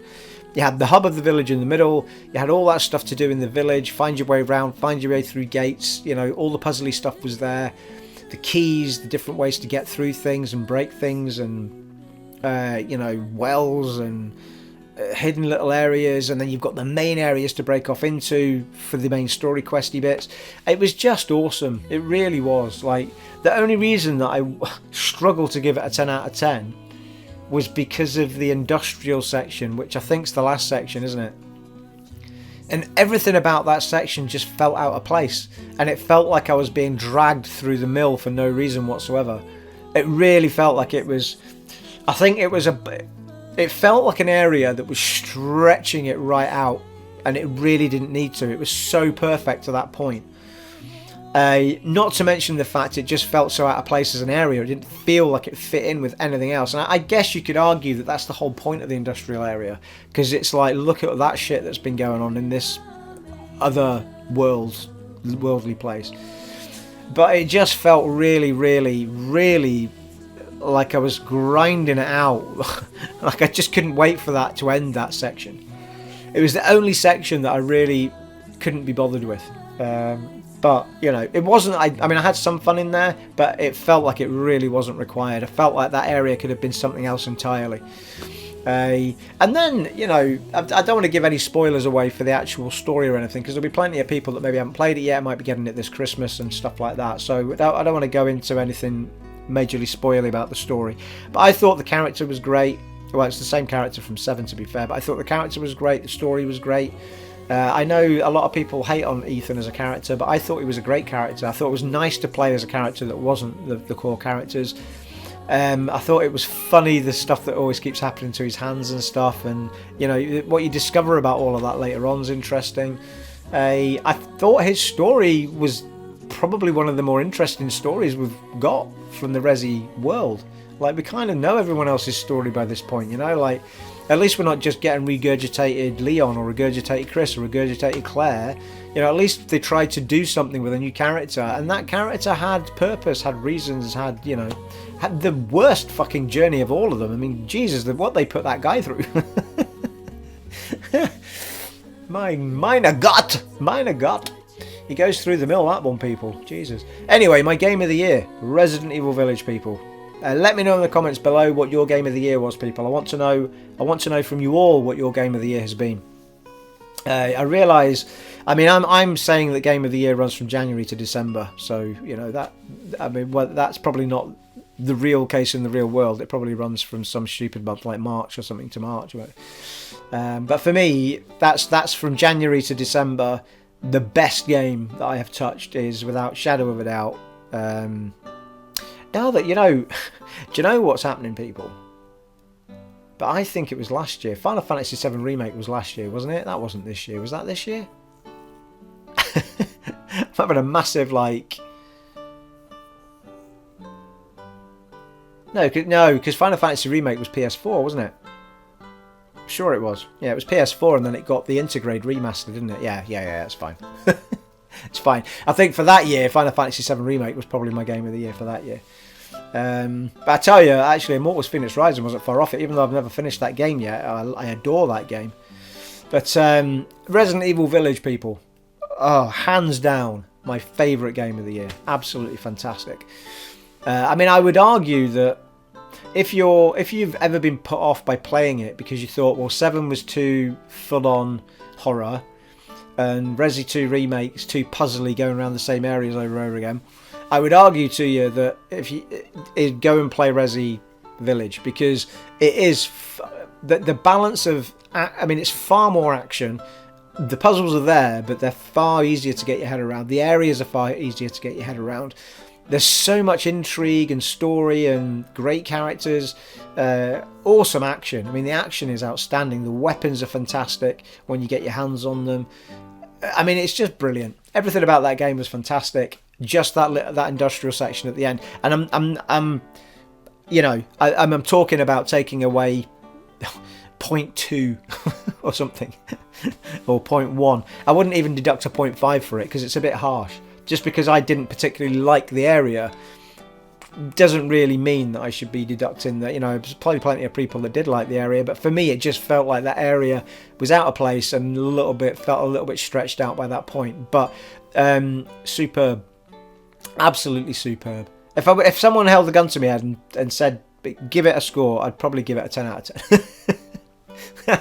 You had the hub of the village in the middle, you had all that stuff to do in the village, find your way around, find your way through gates, you know, all the puzzly stuff was there. The keys, the different ways to get through things and break things, and you know, wells and hidden little areas, and then you've got the main areas to break off into for the main story questy bits. It was just awesome. It really was. Like, the only reason that I struggled to give it a 10 out of 10 was because of the industrial section, which I think's the last section, isn't it? And everything about that section just felt out of place, and it felt like I was being dragged through the mill for no reason whatsoever. It really felt like it was, I think it felt like an area that was stretching it right out, and it really didn't need to. It was so perfect to that point. Not to mention the fact it just felt so out of place as an area. It didn't feel like it fit in with anything else. And I guess you could argue that that's the whole point of the industrial area, because it's like, look at that shit that's been going on in this other worldly place. But it just felt really, really, really like I was grinding it out. Like I just couldn't wait for that to end, that section. It was the only section that I really couldn't be bothered with. But, you know, it wasn't, I mean, I had some fun in there, but it felt like it really wasn't required. I felt like that area could have been something else entirely. And then, you know, I don't want to give any spoilers away for the actual story or anything, because there'll be plenty of people that maybe haven't played it yet, might be getting it this Christmas and stuff like that. So I don't want to go into anything majorly spoily about the story. But I thought the character was great. Well, it's the same character from 7, to be fair, but I thought the character was great, the story was great. I know a lot of people hate on Ethan as a character, but I thought he was a great character. I thought it was nice to play as a character that wasn't the core characters. I thought it was funny, the stuff that always keeps happening to his hands and stuff, and you know what you discover about all of that later on is interesting. I thought his story was probably one of the more interesting stories we've got from the Resi world. Like, we kind of know everyone else's story by this point, you know, like, at least we're not just getting regurgitated Leon or regurgitated Chris or regurgitated Claire. You know, at least they tried to do something with a new character, and that character had purpose, had reasons, had, you know, had the worst fucking journey of all of them. I mean, Jesus, what they put that guy through. Meine Gott. He goes through the mill, that one, people. Jesus. Anyway, my game of the year, Resident Evil Village, people. Let me know in the comments below what your game of the year was, people. I want to know from you all what your game of the year has been. I realise, I mean, I'm saying that game of the year runs from January to December, so that's probably not the real case in the real world. It probably runs from some stupid month like March or something to March. But for me, that's from January to December. The best game that I have touched is, without shadow of a doubt. Now that do you know what's happening, people? But I think it was last year. Final Fantasy VII Remake was last year, wasn't it? That wasn't this year. Was that this year? I'm having a massive, like... No, because Final Fantasy Remake was PS4, wasn't it? Sure it was. Yeah, it was PS4, and then it got the Integrate remastered, didn't it? Yeah, it's fine. It's fine. I think for that year, Final Fantasy VII Remake was probably my game of the year for that year. But I tell you, actually, Immortals Phoenix Rising wasn't far off it, even though I've never finished that game yet. I adore that game. But Resident Evil Village, people, hands down, my favourite game of the year. Absolutely fantastic. I mean, I would argue that if you've ever been put off by playing it because you thought, well, 7 was too full-on horror, and Resi 2 Remake's too puzzly, going around the same areas over and over again, I would argue to you that if you go and play Resi Village, because it is the balance of, I mean, it's far more action. The puzzles are there, but they're far easier to get your head around. The areas are far easier to get your head around. There's so much intrigue and story and great characters, awesome action. I mean, the action is outstanding. The weapons are fantastic when you get your hands on them. I mean, it's just brilliant. Everything about that game was fantastic. Just that industrial section at the end, and I'm talking about taking away 0.2 or something, or 0.1. I wouldn't even deduct a 0.5 for it because it's a bit harsh. Just because I didn't particularly like the area doesn't really mean that I should be deducting that. There's probably plenty of people that did like the area, but for me, it just felt like that area was out of place and felt a little bit stretched out by that point. But superb. Absolutely superb. If someone held a gun to me head and said, give it a score, I'd probably give it a 10 out of 10.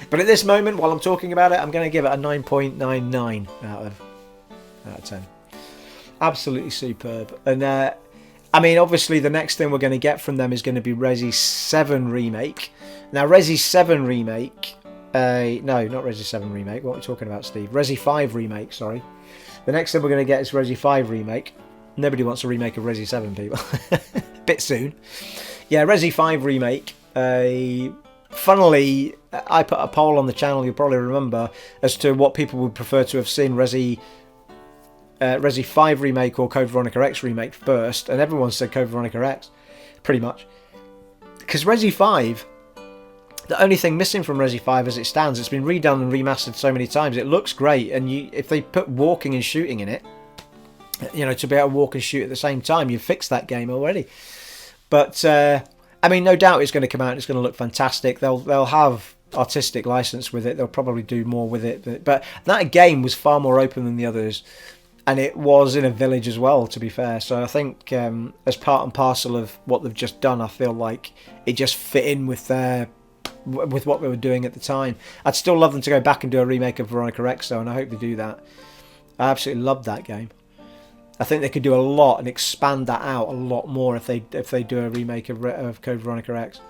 But at this moment, while I'm talking about it, I'm going to give it a 9.99 out of 10. Absolutely superb. And I mean, obviously, the next thing we're going to get from them is going to be Resi 7 Remake. Now, Resi 7 Remake... no, not Resi 7 Remake. What are we talking about, Steve? Resi 5 Remake, sorry. The next thing we're going to get is Resi 5 Remake. Nobody wants a remake of Resi 7, people. Bit soon. Yeah, Resi 5 Remake. Funnily, I put a poll on the channel, you'll probably remember, as to what people would prefer to have seen Resi 5 Remake or Code Veronica X Remake first, and everyone said Code Veronica X, pretty much. Because Resi 5, the only thing missing from Resi 5 as it stands, it's been redone and remastered so many times, it looks great, and if they put walking and shooting in it, to be able to walk and shoot at the same time, you've fixed that game already. But, I mean, no doubt it's going to come out and it's going to look fantastic. They'll have artistic license with it, they'll probably do more with it, but that game was far more open than the others. And it was in a village as well, to be fair. So I think as part and parcel of what they've just done, I feel like it just fit in with what they were doing at the time. I'd still love them to go back and do a remake of Veronica X, though, and I hope they do that. I absolutely loved that game. I think they could do a lot and expand that out a lot more if they do a remake of Code Veronica X.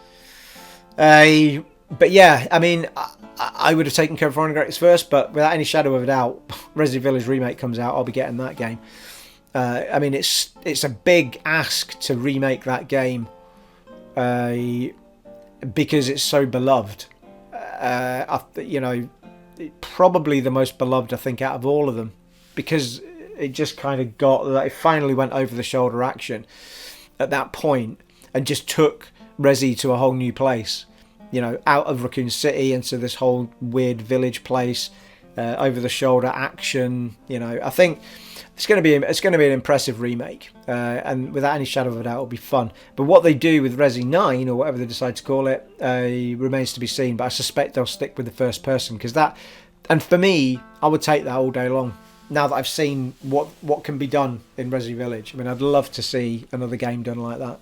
But yeah, I mean, I would have taken Code Veronica X first, but without any shadow of a doubt, Resident Village Remake comes out, I'll be getting that game. I mean, it's a big ask to remake that game because it's so beloved. Probably the most beloved, I think, out of all of them, because it just kind of it finally went over the shoulder action at that point and just took Resi to a whole new place. Out of Raccoon City into this whole weird village place, over the shoulder action. I think it's going to be an impressive remake, and without any shadow of a doubt, it'll be fun. But what they do with Resi 9 or whatever they decide to call it remains to be seen. But I suspect they'll stick with the first person, because that, and for me, I would take that all day long. Now that I've seen what can be done in Resi Village, I mean, I'd love to see another game done like that.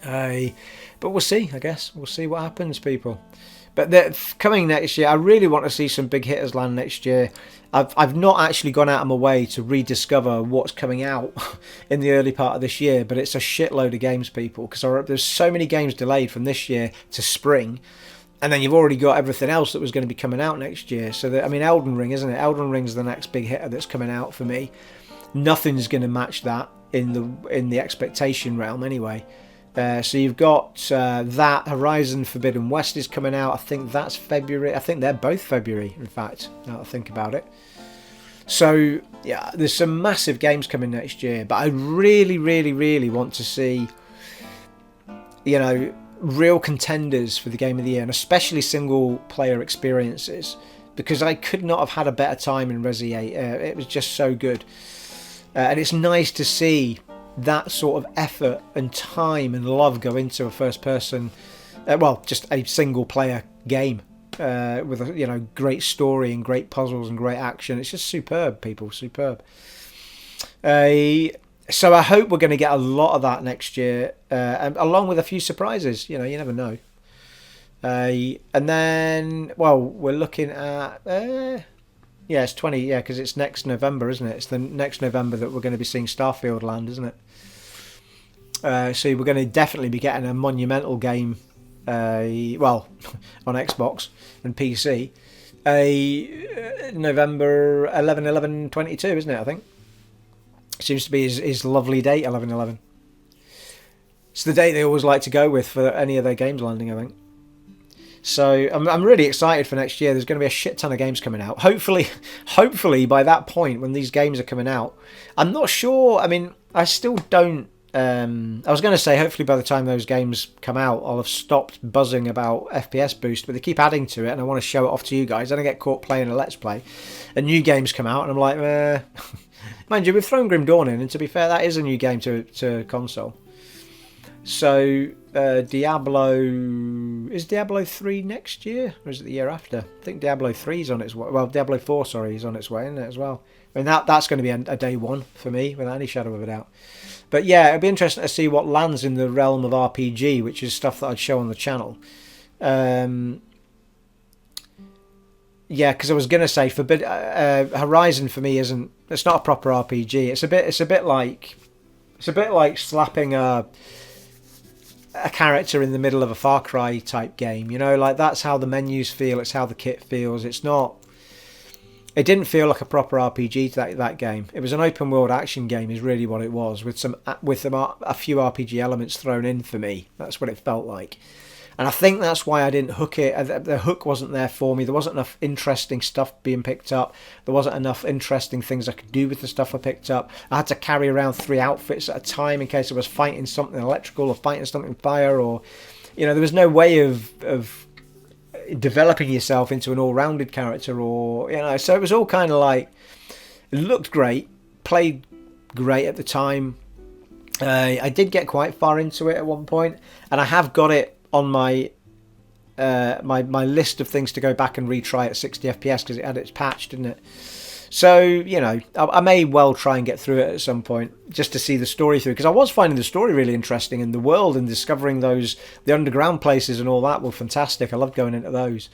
But we'll see, I guess. We'll see what happens, people. But coming next year, I really want to see some big hitters land next year. I've not actually gone out of my way to rediscover what's coming out in the early part of this year, but it's a shitload of games, people, because there's so many games delayed from this year to spring, and then you've already got everything else that was going to be coming out next year. So, Elden Ring, isn't it? Elden Ring's the next big hitter that's coming out for me. Nothing's going to match that in the expectation realm, anyway. So you've got that. Horizon Forbidden West is coming out. I think that's February. I think they're both February, in fact, now that I think about it. So, yeah, there's some massive games coming next year. But I really, really, really want to see, real contenders for the Game of the Year, and especially single-player experiences, because I could not have had a better time in Resi 8. It was just so good. And it's nice to see that sort of effort and time and love go into a first-person, just a single-player game with a great story and great puzzles and great action. It's just superb, people, superb. So I hope we're going to get a lot of that next year, and along with a few surprises. You never know. And then, we're looking at. It's 20. Yeah, because it's next November, isn't it? It's the next November that we're going to be seeing Starfield land, isn't it? So we're going to definitely be getting a monumental game, on Xbox and PC, November 11/11/22, isn't it? I think seems to be his lovely date, 11/11. It's the date they always like to go with for any of their games landing, I think. So I'm really excited for next year. There's going to be a shit ton of games coming out. Hopefully by that point when these games are coming out, I'm not sure. I still don't. I was going to say hopefully by the time those games come out, I'll have stopped buzzing about FPS boost, but they keep adding to it, and I want to show it off to you guys. Then I get caught playing a Let's Play, and new games come out, and I'm like, mind you, we've thrown Grim Dawn in, and to be fair, that is a new game to console. So Diablo, is Diablo 3 next year, or is it the year after? I think Diablo 3 is on its way. Well, Diablo 4, sorry, is on its way, isn't it, as well? That's going to be a day one for me, without any shadow of a doubt. But yeah, it'll be interesting to see what lands in the realm of RPG, which is stuff that I'd show on the channel. Because I was going to say, Horizon for me it's not a proper RPG. It's a bit like slapping a character in the middle of a Far Cry type game, that's how the menus feel, it's how the kit feels. It didn't feel like a proper RPG that game. It was an open world action game is really what it was, with a few RPG elements thrown in for me. That's what it felt like. And I think that's why I didn't hook it. The hook wasn't there for me. There wasn't enough interesting stuff being picked up. There wasn't enough interesting things I could do with the stuff I picked up. I had to carry around 3 outfits at a time in case I was fighting something electrical or fighting something fire, or there was no way of developing yourself into an all-rounded character, or so it was all kind of like, it looked great, played great at the time. I did get quite far into it at one point, and I have got it on my my list of things to go back and retry at 60 FPS because it had its patch, didn't it? So I may well try and get through it at some point just to see the story through, because I was finding the story really interesting, and the world and discovering the underground places and all that were fantastic. I loved going into those.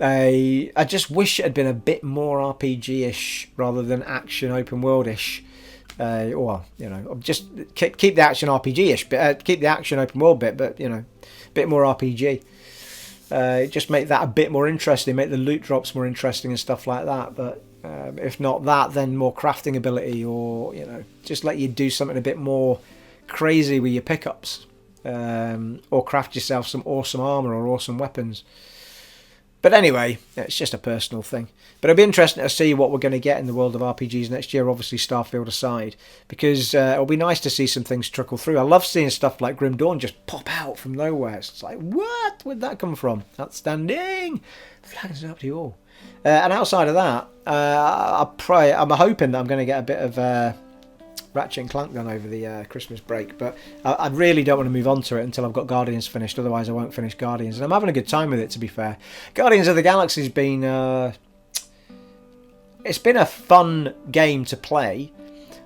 I just wish it had been a bit more RPG-ish rather than action open world-ish. Just keep the action RPG-ish, but keep the action open world bit, but a bit more RPG. Just make that a bit more interesting, make the loot drops more interesting and stuff like that. But if not that, then more crafting ability, or just let you do something a bit more crazy with your pickups, or craft yourself some awesome armor or awesome weapons. But anyway, it's just a personal thing. But it'll be interesting to see what we're going to get in the world of RPGs next year, obviously Starfield aside, because it'll be nice to see some things trickle through. I love seeing stuff like Grim Dawn just pop out from nowhere. It's like, what? Where'd that come from? Outstanding! Flags up to you all. And outside of that, I'm hoping that I'm going to get a bit of Ratchet and Clank done over the Christmas break, but I really don't want to move on to it until I've got Guardians finished, otherwise I won't finish Guardians, and I'm having a good time with it, to be fair. Guardians of the Galaxy's been it's been a fun game to play.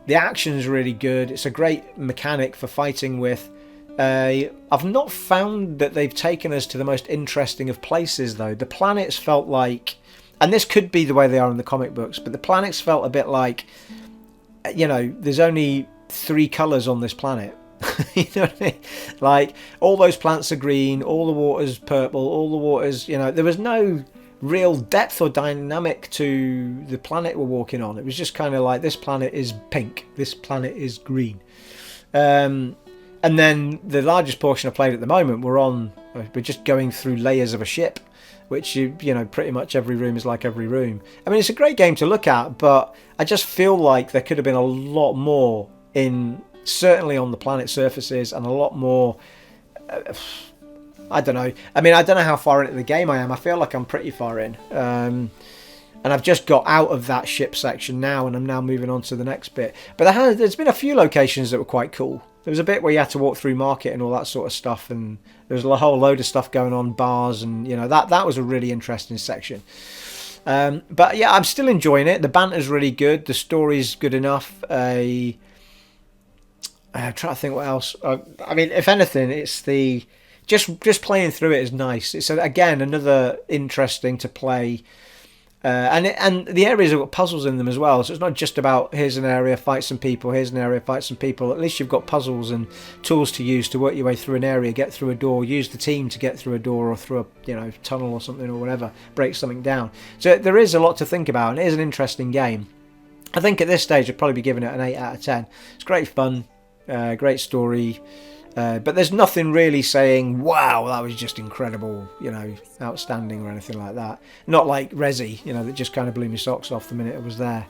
The action's really good. It's a great mechanic for fighting with I've not found that they've taken us to the most interesting of places, though. The planets felt like, and this could be the way they are in the comic books, but the planets felt a bit like, you know, there's only 3 colours on this planet. You know what I mean? Like, all those plants are green, all the water's purple, all the water's, you know, there was no real depth or dynamic to the planet we're walking on. It was just kind of like, this planet is pink, this planet is green. And then the largest portion I played at the moment, we're just going through layers of a ship, which you know, pretty much every room is like every room. I mean, it's a great game to look at, but I just feel like there could have been a lot more in, certainly on the planet surfaces, and a lot more. I don't know. I mean, I don't know how far into the game I am. I feel like I'm pretty far in. And I've just got out of that ship section now, and I'm now moving on to the next bit. But there's been a few locations that were quite cool. There was a bit where you had to walk through market and all that sort of stuff, and there was a whole load of stuff going on, bars, and you know, that was a really interesting section. But yeah, I'm still enjoying it. The banter's really good. The story's good enough. I'm trying to think what else. I mean, if anything, it's the just playing through it is nice. It's again another interesting to play. And the areas have got puzzles in them as well, so it's not just about here's an area, fight some people, here's an area, fight some people. At least you've got puzzles and tools to use to work your way through an area, get through a door, use the team to get through a door or through a tunnel or something or whatever, break something down. So there is a lot to think about, and it is an interesting game. I think at this stage I'd probably be giving it an 8 out of 10. It's great fun, great story. But there's nothing really saying, wow, that was just incredible, you know, outstanding or anything like that. Not like Resi, you know, that just kind of blew my socks off the minute it was there.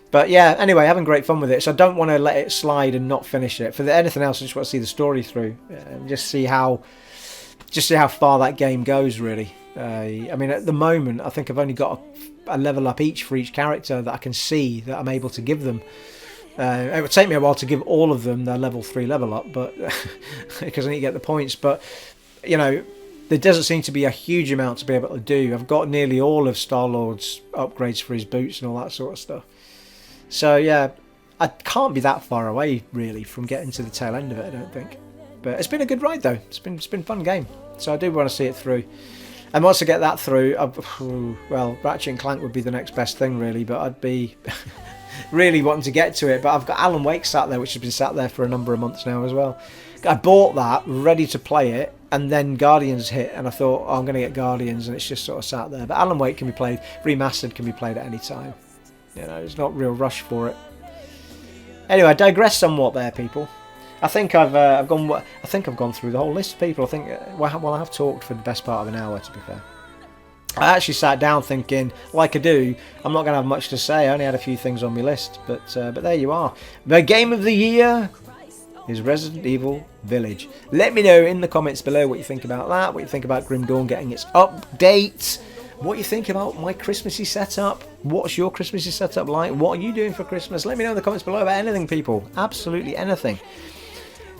But yeah, anyway, having great fun with it. So I don't want to let it slide and not finish it. For anything else, I just want to see the story through and just see how far that game goes, really. I mean, at the moment, I think I've only got a level up each for each character that I can see that I'm able to give them. It would take me a while to give all of them their level 3 level up, but because I need to get the points. But you know, there doesn't seem to be a huge amount to be able to do. I've got nearly all of Star-Lord's upgrades for his boots and all that sort of stuff. So yeah, I can't be that far away really from getting to the tail end of it, I don't think. But it's been a good ride though. It's been a fun game. So I do want to see it through. And once I get that through, well, Ratchet and Clank would be the next best thing really, but I'd be really wanting to get to it. But I've got Alan Wake sat there, which has been sat there for a number of months now as well. I bought that ready to play it, and then Guardians hit, and I thought, oh, I'm going to get Guardians, and it's just sort of sat there. But Alan Wake can be played, remastered can be played at any time. You know, there's not real rush for it. Anyway, I digress somewhat there, people. I think I've gone through the whole list of people. I think well, I have talked for the best part of an hour, to be fair. I actually sat down thinking, like I do, I'm not going to have much to say. I only had a few things on my list, but there you are. The game of the year is Resident Evil Village. Let me know in the comments below what you think about that, what you think about Grim Dawn getting its update, what you think about my Christmassy setup, what's your Christmassy setup like, what are you doing for Christmas? Let me know in the comments below about anything, people. Absolutely anything.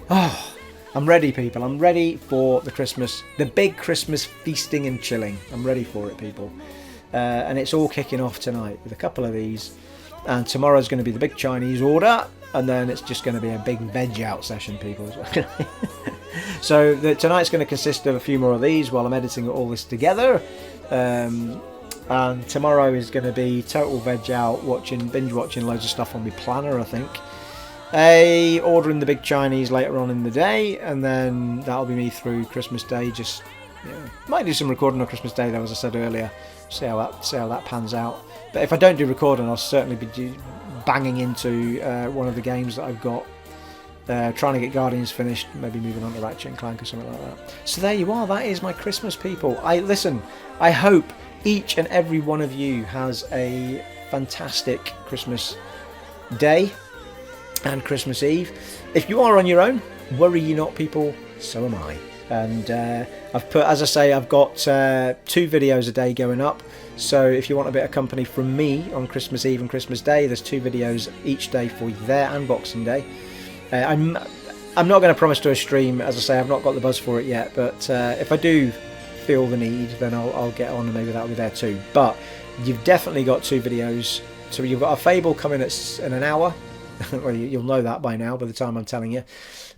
Oh, I'm ready, people. I'm ready for the big Christmas feasting and chilling. I'm ready for it, people. And it's all kicking off tonight with a couple of these. And tomorrow's going to be the big Chinese order. And then it's just going to be a big veg out session, people. So tonight's going to consist of a few more of these while I'm editing all this together. And tomorrow is going to be total veg out, binge watching loads of stuff on my planner, I think. Ordering the big Chinese later on in the day, and then that'll be me through Christmas Day. Just might do some recording on Christmas Day though, as I said earlier. See how that pans out. But if I don't do recording, I'll certainly be banging into one of the games that I've got. Trying to get Guardians finished, maybe moving on to Ratchet and Clank or something like that. So there you are. That is my Christmas, people. I hope each and every one of you has a fantastic Christmas day and Christmas Eve. If you are on your own, worry you not, people, so am I. And I've got 2 videos a day going up, so if you want a bit of company from me on Christmas Eve and Christmas Day, there's 2 videos each day for you there, and Boxing Day. I'm not going to promise to a stream, as I say, I've not got the buzz for it yet, but if I do feel the need, then I'll get on and maybe that'll be there too. But you've definitely got 2 videos, so you've got a Fable coming in an hour, Well, you'll know that by now by the time I'm telling you.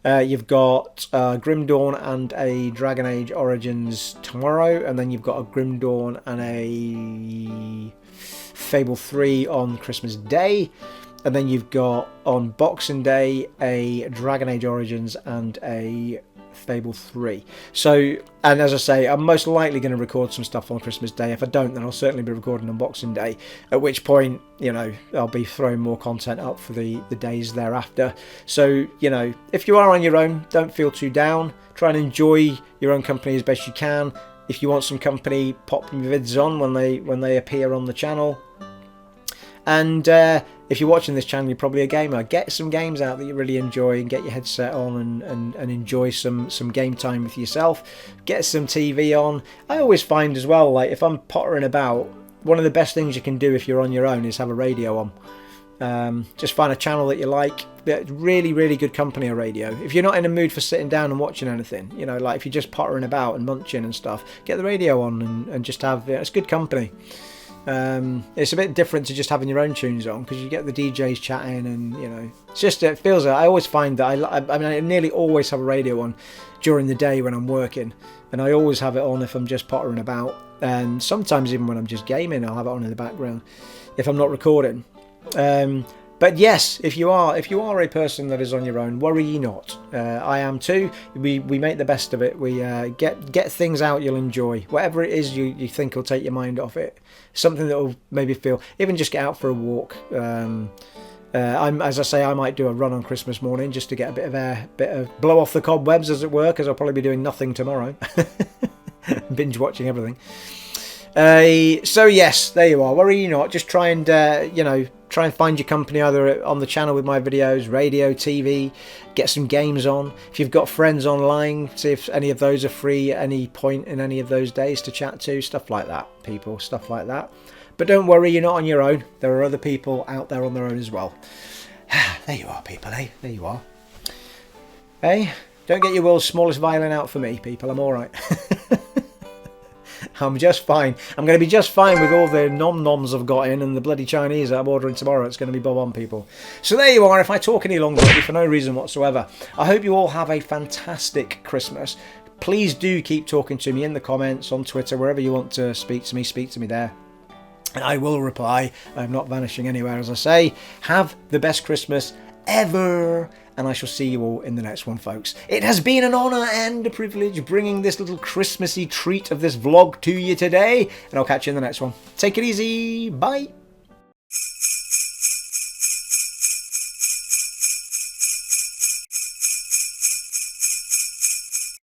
You've got Grim Dawn and a Dragon Age Origins tomorrow, and then you've got a Grim Dawn and a Fable 3 on Christmas Day, and then you've got on Boxing Day a Dragon Age Origins and a Fable 3. So, and as I say, I'm most likely going to record some stuff on Christmas Day. If I don't, then I'll certainly be recording on Boxing Day, at which point, you know, I'll be throwing more content up for the days thereafter. So, you know, if you are on your own, don't feel too down. Try and enjoy your own company as best you can. If you want some company, pop your vids on when they appear on the channel. And if you're watching this channel, you're probably a gamer. Get some games out that you really enjoy and get your headset on and enjoy some game time with yourself. Get some TV on. I always find as well, like if I'm pottering about, one of the best things you can do if you're on your own is have a radio on. Just find a channel that you like. Really, really good company, a radio. If you're not in a mood for sitting down and watching anything, you know, like if you're just pottering about and munching and stuff, get the radio on and just have, it's good company. It's a bit different to just having your own tunes on because you get the DJs chatting and, you know, it's just, it feels like, I always find that I mean, I nearly always have a radio on during the day when I'm working, and I always have it on if I'm just pottering about, and sometimes even when I'm just gaming I'll have it on in the background if I'm not recording. But yes, if you are a person that is on your own, worry ye not. I am too. We make the best of it. We get things out you'll enjoy. Whatever it is you think will take your mind off it. Something that will maybe feel, even just get out for a walk. As I say, I might do a run on Christmas morning just to get a bit of air, blow off the cobwebs, as it were, because I'll probably be doing nothing tomorrow. Binge watching everything. So yes, there you are. Worry you not. Just try and try and find your company either on the channel with my videos, radio, TV. Get some games on. If you've got friends online, see if any of those are free at any point in any of those days to chat to. Stuff like that, people. Stuff like that. But don't worry, you're not on your own. There are other people out there on their own as well. There you are, people. Hey, there you are. Hey, don't get your world's smallest violin out for me, people. I'm all right. I'm just fine. I'm going to be just fine with all the nom-noms I've got in and the bloody Chinese that I'm ordering tomorrow. It's going to be bob on, people. So there you are. If I talk any longer, it'll be for no reason whatsoever. I hope you all have a fantastic Christmas. Please do keep talking to me in the comments, on Twitter, wherever you want to speak to me there. And I will reply. I'm not vanishing anywhere, as I say. Have the best Christmas ever, and I shall see you all in the next one, folks. It has been an honour and a privilege bringing this little Christmassy treat of this vlog to you today, and I'll catch you in the next one. Take it easy. Bye.